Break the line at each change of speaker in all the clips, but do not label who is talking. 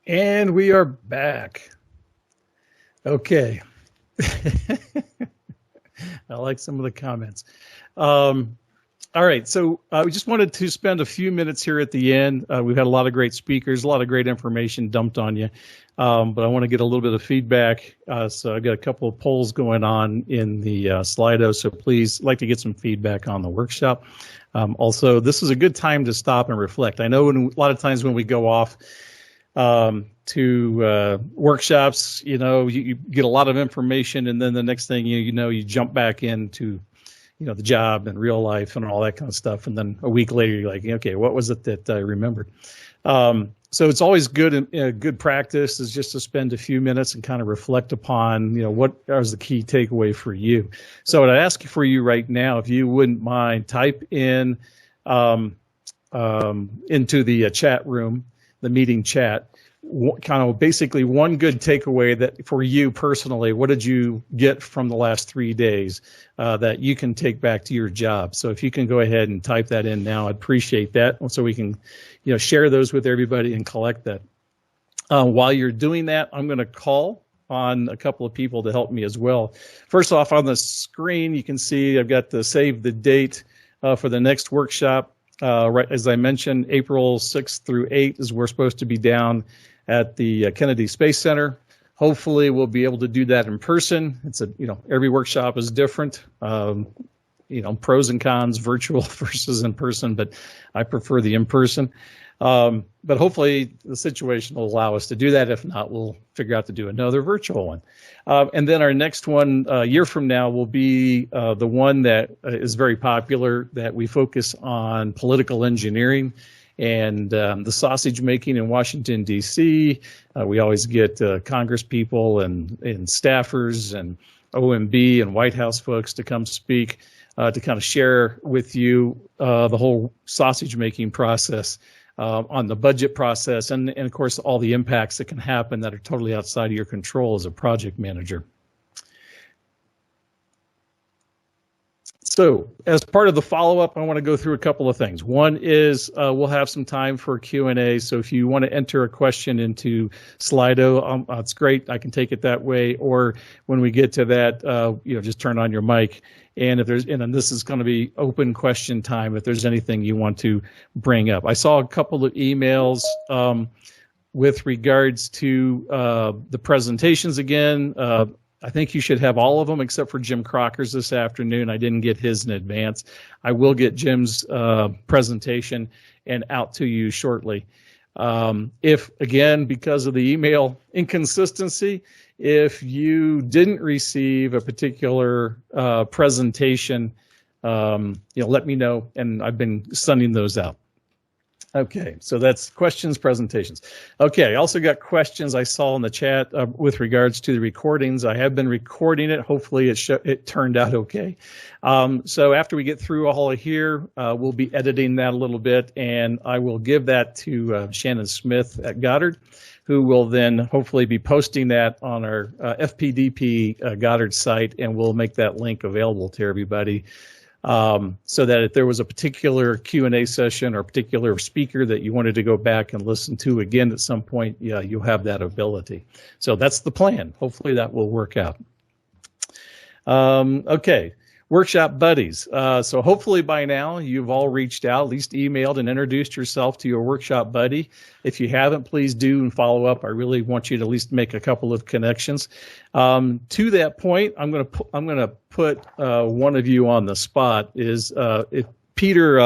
And we are back. Okay. I like some of the comments. All right, so we just wanted to spend a few minutes here at the end. We've had a lot of great speakers, a lot of great information dumped on you, but I want to get a little bit of feedback. So I've got a couple of polls going on in the Slido, so please like to get some feedback on the workshop. Also, this is a good time to stop and reflect. I know a lot of times when we go off to workshops, you get a lot of information, and then the next thing you jump back into the job and real life and all that kind of stuff. And then a week later, you're like, okay, what was it that I remembered? So it's always good practice is just to spend a few minutes and kind of reflect upon, what is the key takeaway for you. So what I ask for you right now, if you wouldn't mind, type in into the chat room, the meeting chat, kind of basically one good takeaway that for you personally, what did you get from the last 3 days that you can take back to your job? So if you can go ahead and type that in now, I'd appreciate that. So we can, share those with everybody and collect that. While you're doing that, I'm going to call on a couple of people to help me as well. First off, on the screen, you can see I've got the save the date for the next workshop. Right, as I mentioned, April 6th through 8th is we're supposed to be down at the Kennedy Space Center. Hopefully, we'll be able to do that in person. It's every workshop is different. Pros and cons, virtual versus in person, but I prefer the in person. But hopefully, the situation will allow us to do that. If not, we'll figure out to do another virtual one. And then our next one, a year from now, will be the one that is very popular, that we focus on political engineering and the sausage making in Washington, D.C. We always get Congress people and staffers and OMB and White House folks to come speak to kind of share with you the whole sausage making process on the budget process and of course, all the impacts that can happen that are totally outside of your control as a project manager. So as part of the follow-up, I want to go through a couple of things. One is we'll have some time for Q&A. So if you want to enter a question into Slido, it's great. I can take it that way. Or when we get to that, just turn on your mic. And if there's, and this is going to be open question time, if there's anything you want to bring up. I saw a couple of emails with regards to the presentations again. I think you should have all of them except for Jim Crocker's this afternoon. I didn't get his in advance. I will get Jim's presentation and out to you shortly. If, again, because of the email inconsistency, if you didn't receive a particular presentation, let me know, and I've been sending those out. Okay, so that's questions, presentations. Okay, I also got questions I saw in the chat with regards to the recordings. I have been recording it. Hopefully it turned out okay. So after we get through all of here, we'll be editing that a little bit, and I will give that to Shannon Smith at Goddard, who will then hopefully be posting that on our FPDP Goddard site, and we'll make that link available to everybody. So that if there was a particular Q&A session or a particular speaker that you wanted to go back and listen to again at some point, yeah, you'll have that ability. So that's the plan. Hopefully that will work out. Okay, workshop buddies. So hopefully by now you've all reached out, at least emailed and introduced yourself to your workshop buddy. If you haven't, please do and follow up. I really want you to at least make a couple of connections. To that point, I'm going to put one of you on the spot. Is if Peter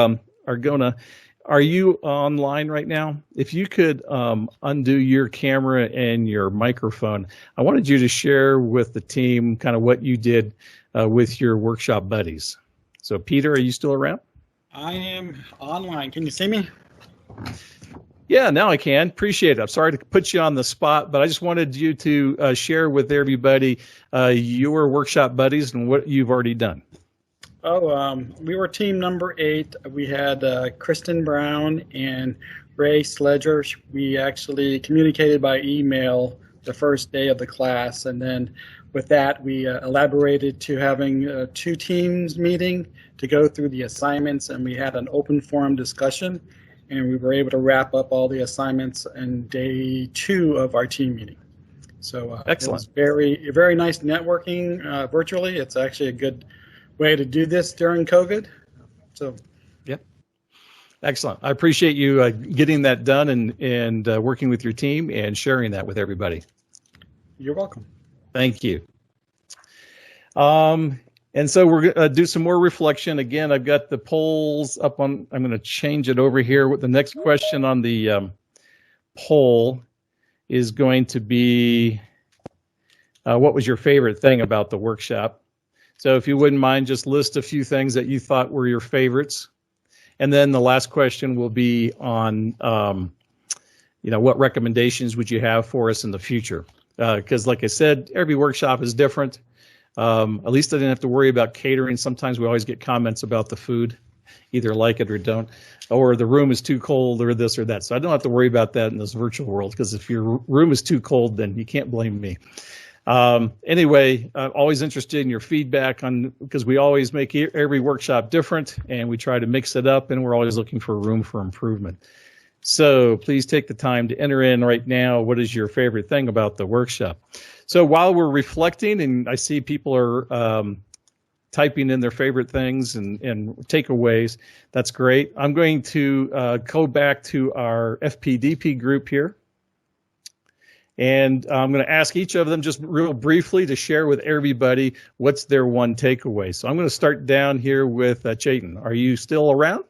are you online right now? If you could undo your camera and your microphone, I wanted you to share with the team kind of what you did with your workshop buddies. So Peter, are you still around?
I am online. Can you see me?
Yeah, now I can. Appreciate it. I'm sorry to put you on the spot, but I just wanted you to share with everybody your workshop buddies and what you've already done.
We were team number 8. We had Kristen Brown and Ray Sledger. We actually communicated by email the first day of the class, and then with that, we elaborated to having 2 teams meeting to go through the assignments, and we had an open forum discussion. and we were able to wrap up all the assignments in day 2 of our team meeting. So
Excellent.
it was very nice networking virtually. It's actually a good way to do this during COVID. So.
Yep. Excellent. I appreciate you getting that done and working with your team and sharing that with everybody.
You're welcome.
Thank you. And so we're going to do some more reflection. Again, I've got the polls up on, I'm going to change it over here. The next question on the poll is going to be, what was your favorite thing about the workshop? So if you wouldn't mind, just list a few things that you thought were your favorites. And then the last question will be on, what recommendations would you have for us in the future? Because like I said, every workshop is different. At least I didn't have to worry about catering. Sometimes we always get comments about the food, either like it or don't, or the room is too cold or this or that. So I don't have to worry about that in this virtual world, because if your room is too cold, then you can't blame me. Anyway, I'm always interested in your feedback because we always make every workshop different and we try to mix it up, and we're always looking for room for improvement. So please take the time to enter in right now. What is your favorite thing about the workshop? So while we're reflecting, and I see people are typing in their favorite things and takeaways, that's great. I'm going to go back to our FPDP group here. And I'm going to ask each of them just real briefly to share with everybody what's their one takeaway. So I'm going to start down here with Chayton. Are you still around?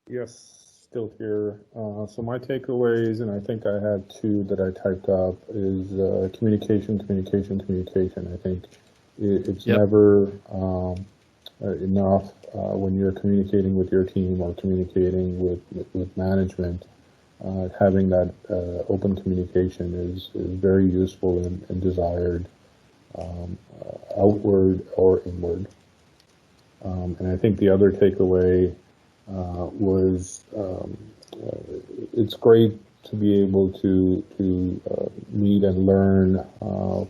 Yes, still here. So my takeaways, and I think I had 2 that I typed up, is communication. I think it's never enough when you're communicating with your team or communicating with management. Having that open communication is very useful and desired, outward or inward. And I think the other takeaway was it's great to be able to meet and learn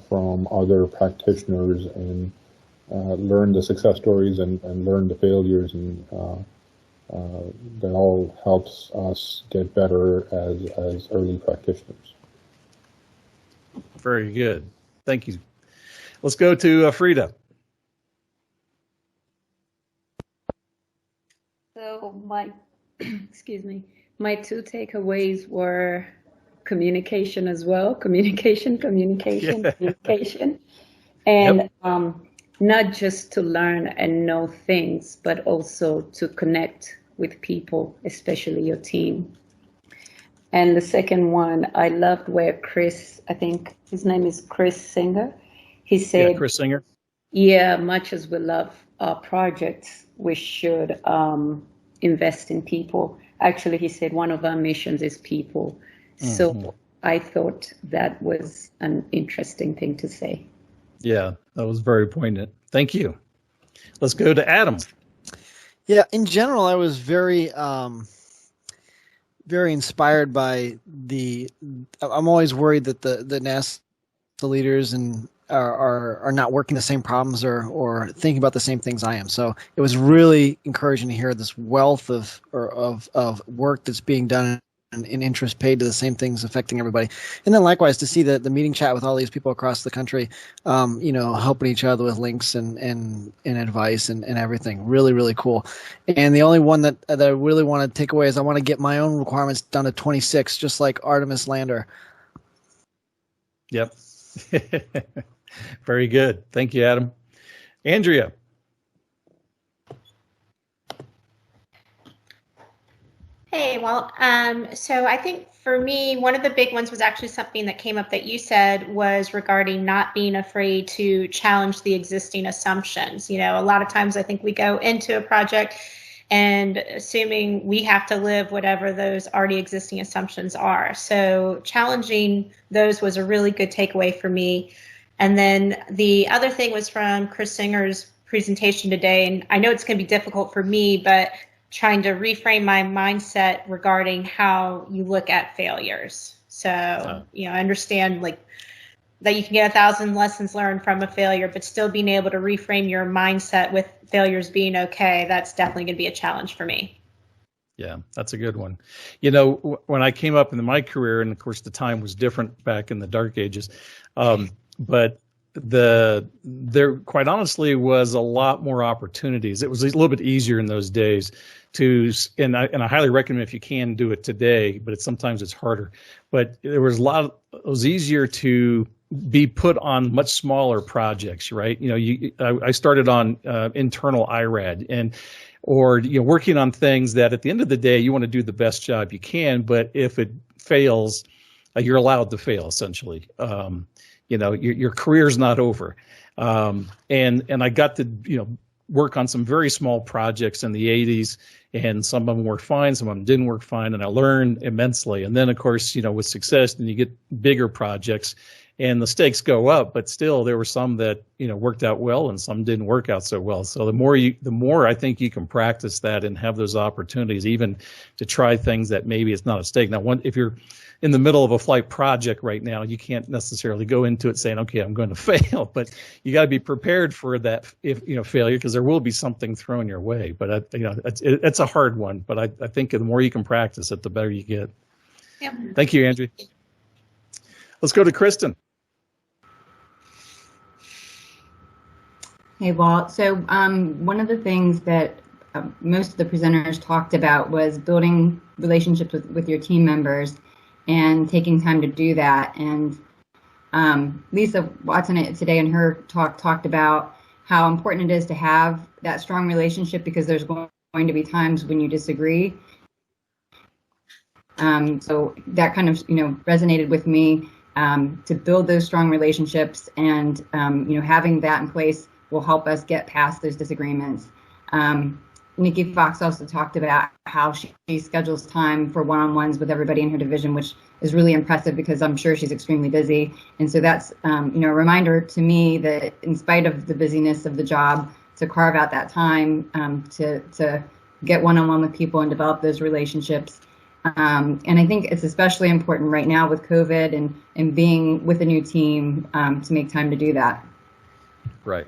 from other practitioners and learn the success stories and learn the failures, and that all helps us get better as early practitioners.
Very good. Thank you. Let's go to Frida.
So excuse me, my 2 takeaways were communication as well. Communication, and not just to learn and know things, but also to connect with people, especially your team. And the second one, I loved where Chris, I think his name is Chris Singer. He said,
Chris Singer.
Yeah, much as we love our projects, we should invest in people. Actually, he said one of our missions is people. Mm-hmm. So I thought that was an interesting thing to say.
Yeah, that was very poignant. Thank you. Let's go to Adam.
Yeah, in general, I was very inspired by I'm always worried that the NASA leaders and are not working the same problems or thinking about the same things I am. So it was really encouraging to hear this wealth of work that's being done and interest paid to the same things affecting everybody. And then likewise to see the meeting chat with all these people across the country, helping each other with links and advice and everything. Really, really cool. And the only one that I really want to take away is I want to get my own requirements down to 26, just like Artemis Lander.
Yep. Very good. Thank you, Adam. Andrea.
Hey, well, so I think for me, one of the big ones was actually something that came up that you said was regarding not being afraid to challenge the existing assumptions. You know, a lot of times I think we go into a project and assuming we have to live whatever those already existing assumptions are. So challenging those was a really good takeaway for me. And then the other thing was from Chris Singer's presentation today, and I know it's going to be difficult for me, but trying to reframe my mindset regarding how you look at failures. So, I understand like that you can get 1,000 lessons learned from a failure, but still being able to reframe your mindset with failures being okay, that's definitely going to be a challenge for me.
Yeah, that's a good one. You know, when I came up in my career, and of course the time was different back in the dark ages, but there quite honestly was a lot more opportunities. It was a little bit easier in those days and I highly recommend if you can do it today, but sometimes it's harder. But there was it was easier to be put on much smaller projects, right? You know, I started on internal IRAD or working on things that at the end of the day you want to do the best job you can, but if it fails, you're allowed to fail essentially. You know, your career's not over. And I got to work on some very small projects in the 80s, and some of them worked fine, some of them didn't work fine, and I learned immensely. And then of course, with success, then you get bigger projects and the stakes go up, but still there were some that worked out well and some didn't work out so well. So the more I think you can practice that and have those opportunities even to try things that maybe it's not a stake. Now, if you're in the middle of a flight project right now, you can't necessarily go into it saying, okay, I'm going to fail, but you got to be prepared for that failure, because there will be something thrown your way. But it's a hard one, but I think the more you can practice it, the better you get.
Yep.
Thank you, Andrew. Let's go to Kristen.
Hey, Walt. So one of the things that most of the presenters talked about was building relationships with your team members and taking time to do that. And Lisa Watson today in her talk talked about how important it is to have that strong relationship, because there's going to be times when you disagree. So that kind of resonated with me, to build those strong relationships, and having that in place will help us get past those disagreements. Nikki Fox also talked about how she schedules time for one-on-ones with everybody in her division, which is really impressive because I'm sure she's extremely busy. And so that's a reminder to me that in spite of the busyness of the job, to carve out that time to get one-on-one with people and develop those relationships. And I think it's especially important right now with COVID and being with a new team to make time to do that.
Right.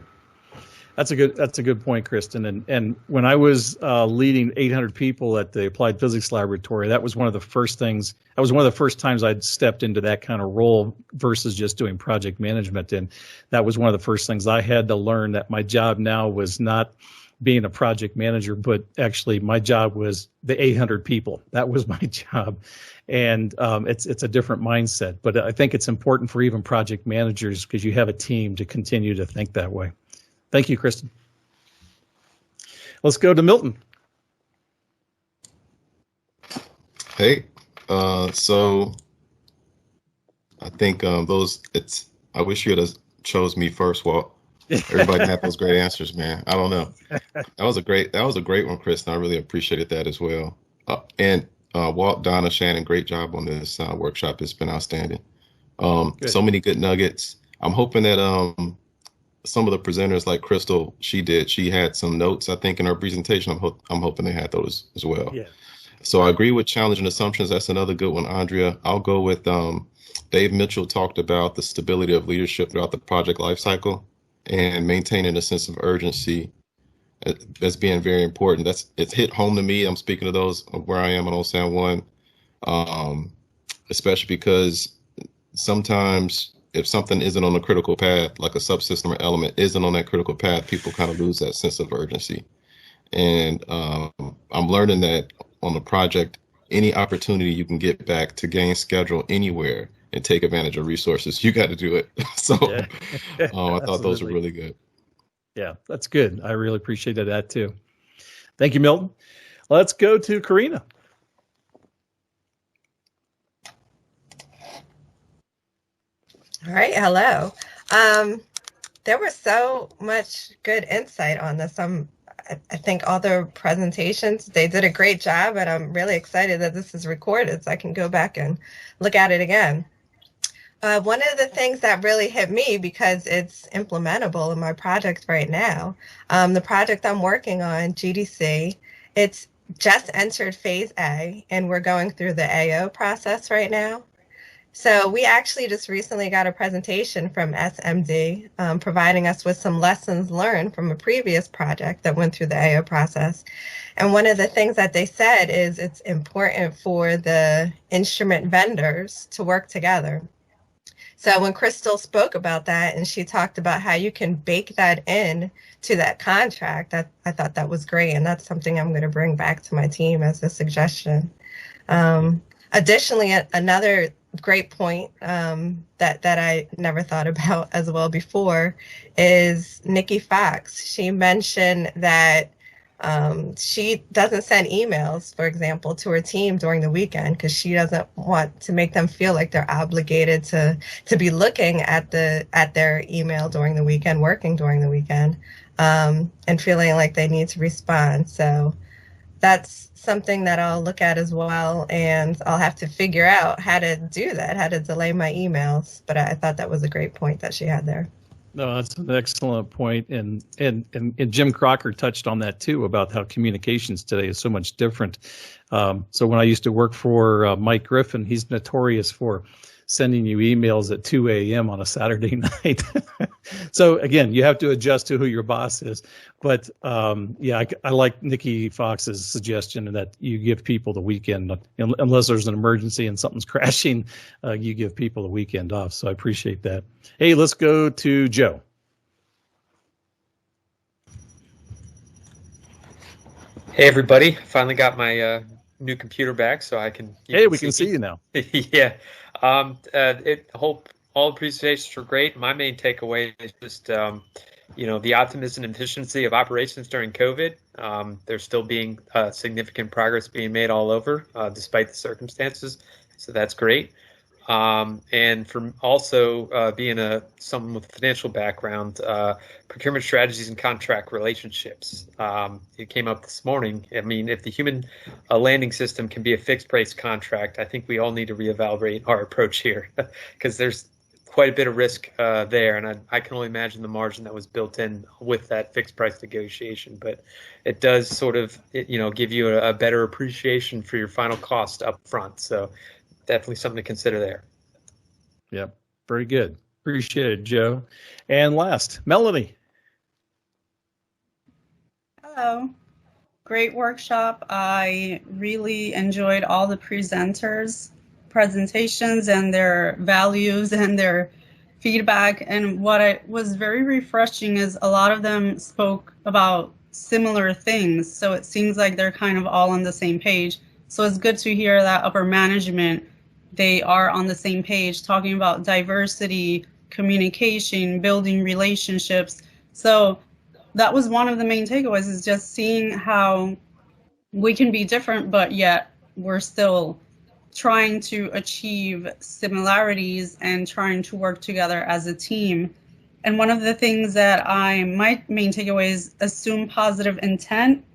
That's a good point, Kristen. And when I was leading 800 people at the Applied Physics Laboratory, that was one of the first things. That was one of the first times I'd stepped into that kind of role versus just doing project management. And that was one of the first things I had to learn, that my job now was not being a project manager, but actually my job was the 800 people. That was my job. And it's a different mindset. But I think it's important for even project managers, because you have a team, to continue to think that way. Thank you, Kristen. Let's go to Milton.
Hey, so I think I wish you had chose me first, Walt. Everybody had those great answers, man. I don't know. That was a great one, Kristen. I really appreciated that as well. And Walt, Donna, Shannon, great job on this workshop. It's been outstanding. So many good nuggets. I'm hoping that some of the presenters, like Crystal, she had some notes, I think, in her presentation. I'm hoping they had those as well. Yeah. So I agree with challenging assumptions. That's another good one, Andrea. I'll go with Dave Mitchell talked about the stability of leadership throughout the project lifecycle and maintaining a sense of urgency as being very important. It's hit home to me. I'm speaking of those where I am on Old San Juan, especially because sometimes if something isn't on a critical path, like a subsystem or element isn't on that critical path, people kind of lose that sense of urgency. And I'm learning that on the project, any opportunity you can get back to gain schedule anywhere and take advantage of resources, you got to do it. So
yeah.
I thought those were really good.
Yeah, that's good. I really appreciated that too. Thank you, Milton. Let's go to Karina.
All right, hello. There was so much good insight on this. I think all the presentations, they did a great job, and I'm really excited that this is recorded so I can go back and look at it again. One of the things that really hit me, because it's implementable in my project right now, the project I'm working on, GDC, it's just entered phase A, and we're going through the AO process right now. So we actually just recently got a presentation from SMD, providing us with some lessons learned from a previous project that went through the AO process. And one of the things that they said is it's important for the instrument vendors to work together. So when Crystal spoke about that and she talked about how you can bake that in to that contract, I thought that was great. And that's something I'm going to bring back to my team as a suggestion. Additionally, another great point that I never thought about as well before is Nikki Fox. She mentioned that she doesn't send emails, for example, to her team during the weekend because she doesn't want to make them feel like they're obligated to be looking at their email during the weekend, working during the weekend, and feeling like they need to respond. So that's something that I'll look at as well, and I'll have to figure out how to do that, how to delay my emails. But I thought that was a great point that she had there.
No, that's an excellent point, and Jim Crocker touched on that too about how communications today is so much different. So when I used to work for Mike Griffin, he's notorious for sending you emails at 2 a.m. on a Saturday night. So again, you have to adjust to who your boss is. But yeah, I like Nikki Fox's suggestion that you give people the weekend, unless there's an emergency and something's crashing, you give people the weekend off. So I appreciate that. Hey, let's go to Joe.
Hey, everybody. Finally got my new computer back so I can.
Hey, we can see you now.
Yeah. All the presentations were great. My main takeaway is just, the optimism and efficiency of operations during COVID. There's still being significant progress being made all over, despite the circumstances. So that's great. And from also being someone with a financial background, procurement strategies and contract relationships. It came up this morning. I mean, if the human landing system can be a fixed price contract, I think we all need to reevaluate our approach here because there's quite a bit of risk there. And I can only imagine the margin that was built in with that fixed price negotiation. But it does sort of, give you a better appreciation for your final cost up front. So definitely something to consider there.
Yeah, very good. Appreciate it, Joe. And last, Melanie.
Hello. Great workshop. I really enjoyed all the presenters' presentations and their values and their feedback. And what was very refreshing is a lot of them spoke about similar things. So it seems like they're kind of all on the same page. So it's good to hear that upper management, they are on the same page talking about diversity, communication, building relationships. So that was one of the main takeaways, is just seeing how we can be different, but yet we're still trying to achieve similarities and trying to work together as a team. And one of the things that my main takeaway is assume positive intent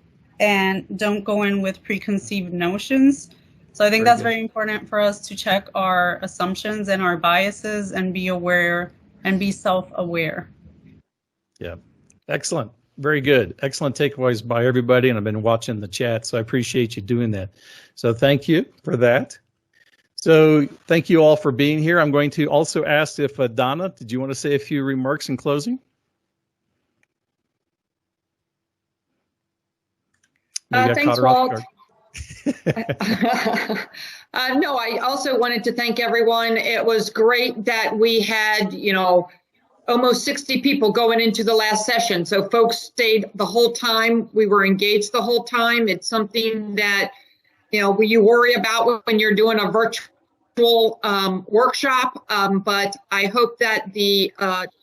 and don't go in with preconceived notions. So I think that's very important for us to check our assumptions and our biases and be aware and be self-aware.
Yeah, excellent. Very good. Excellent takeaways by everybody. And I've been watching the chat, so I appreciate you doing that. So thank you for that. So thank you all for being here. I'm going to also ask if Donna, did you want to say a few remarks in closing?
Thanks, Walt. No, I also wanted to thank everyone. It was great that we had, almost 60 people going into the last session. So folks stayed the whole time. We were engaged the whole time. It's something that, you worry about when you're doing a virtual workshop. But I hope that the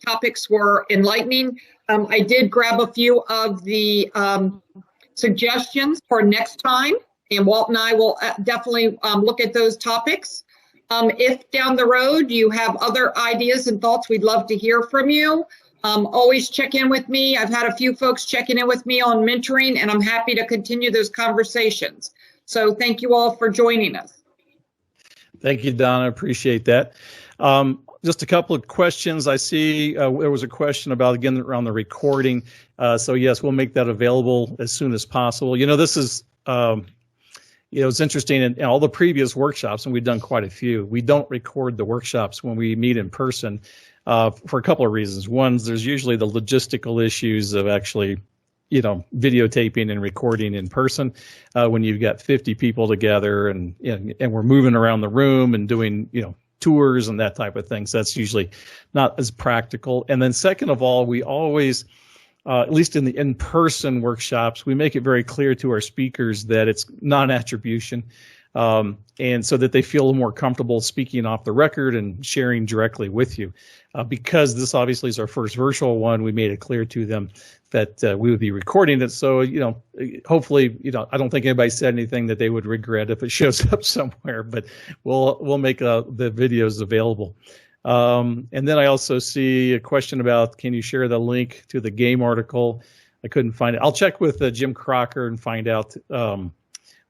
topics were enlightening. I did grab a few of the suggestions for next time, and Walt and I will definitely look at those topics. If down the road you have other ideas and thoughts, we'd love to hear from you. Always check in with me. I've had a few folks checking in with me on mentoring, and I'm happy to continue those conversations. So thank you all for joining us.
Thank you, Donna. Appreciate that. Just a couple of questions. I see there was a question about, again, around the recording. So yes, we'll make that available as soon as possible. This is, it's interesting in all the previous workshops, and we've done quite a few, we don't record the workshops when we meet in person for a couple of reasons. One, there's usually the logistical issues of actually, videotaping and recording in person when you've got 50 people together and we're moving around the room and doing, tours and that type of thing. So that's usually not as practical. And then second of all, we always, at least in the in-person workshops, we make it very clear to our speakers that it's non-attribution, and so that they feel more comfortable speaking off the record and sharing directly with you. Because this obviously is our first virtual one, we made it clear to them that we would be recording it. So, hopefully, I don't think anybody said anything that they would regret if it shows up somewhere, but we'll make the videos available. And then I also see a question about, can you share the link to the game article? I couldn't find it. I'll check with Jim Crocker and find out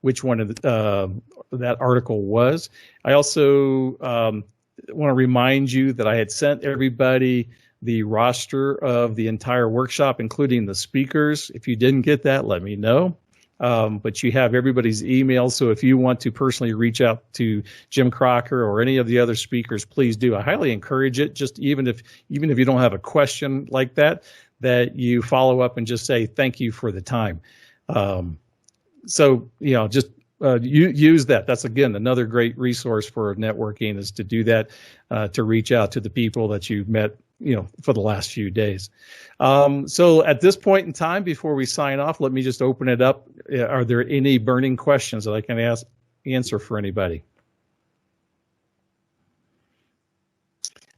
which one of that article was. I also want to remind you that I had sent everybody the roster of the entire workshop, including the speakers. If you didn't get that, let me know. But you have everybody's email, so if you want to personally reach out to Jim Crocker or any of the other speakers, please do. I highly encourage it. Just even if you don't have a question like that you follow up and just say thank you for the time. So just use that. That's again another great resource for networking, is to do that, to reach out to the people that you've met for the last few days. So at this point in time, before we sign off, let me just open it up. Are there any burning questions that I can answer for anybody?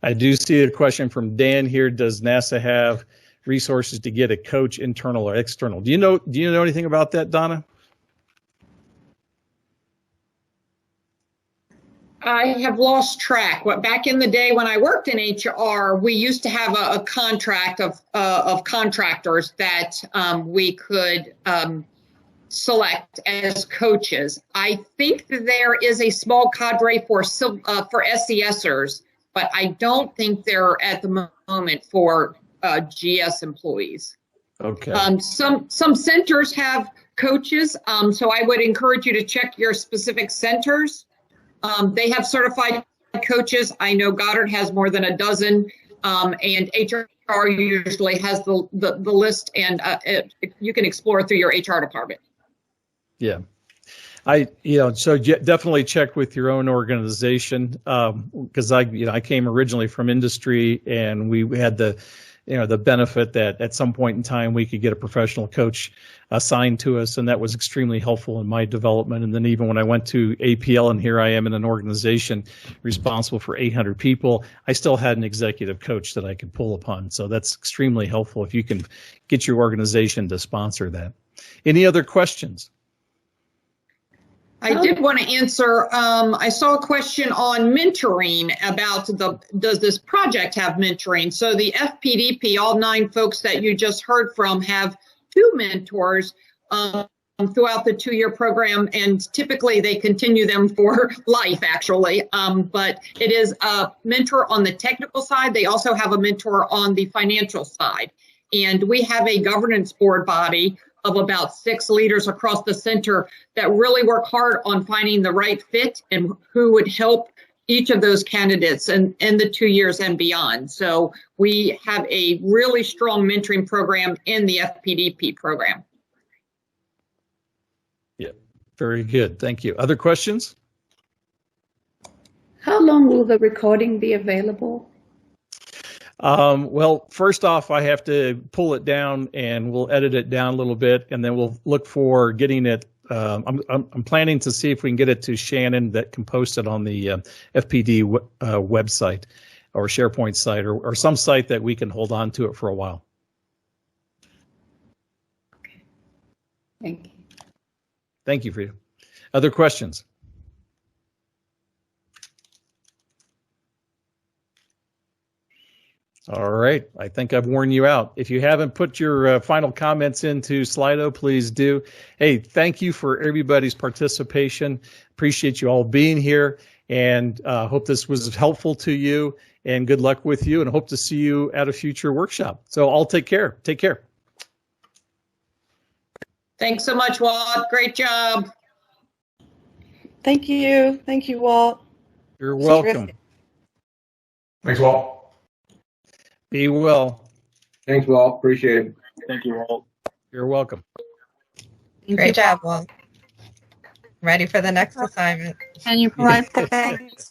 I do see a question from Dan here. Does NASA have resources to get a coach, internal or external? Do you know anything about that, Donna?
I have lost track. Back in the day when I worked in HR, we used to have a contract of contractors that we could select as coaches. I think that there is a small cadre for SESers, but I don't think they're at the moment for GS employees.
Okay.
Some centers have coaches, so I would encourage you to check your specific centers. They have certified coaches. I know Goddard has more than a dozen, and HR usually has the list, and you can explore through your HR department.
Yeah. So definitely check with your own organization, because I came originally from industry, and we had the benefit that at some point in time we could get a professional coach assigned to us, and that was extremely helpful in my development. And then even when I went to APL, and here I am in an organization responsible for 800 people, I still had an executive coach that I could pull upon. So that's extremely helpful if you can get your organization to sponsor that. Any other questions?
I did want to answer, I saw a question on mentoring about does this project have mentoring? So the FPDP, all 9 folks that you just heard from, have 2 mentors throughout the 2-year program, and typically they continue them for life, actually. But it is a mentor on the technical side. They also have a mentor on the financial side. And we have a governance board body of about 6 leaders across the center that really work hard on finding the right fit and who would help each of those candidates in the 2 years and beyond. So we have a really strong mentoring program in the FPDP program.
Yeah, very good. Thank you. Other questions?
How long will the recording be available?
Well, first off, I have to pull it down, and we'll edit it down a little bit, and then we'll look for getting it. I'm planning to see if we can get it to Shannon that can post it on the FPD website or SharePoint site or some site that we can hold on to it for a while.
Okay. Thank you.
Thank you, Frida. Other questions? All right, I think I've worn you out. If you haven't put your final comments into Slido, please do. Hey, thank you for everybody's participation. Appreciate you all being here, and hope this was helpful to you, and good luck with you, and hope to see you at a future workshop. So all take care. Take care.
Thanks so much, Walt. Great job.
Thank you. Thank you, Walt.
You're welcome.
Thanks, Walt.
Be well.
Thanks, Walt. Appreciate it.
Thank you, Walt.
You're welcome.
Great job, Walt. Ready for the next assignment.
Can you provide
Thanks.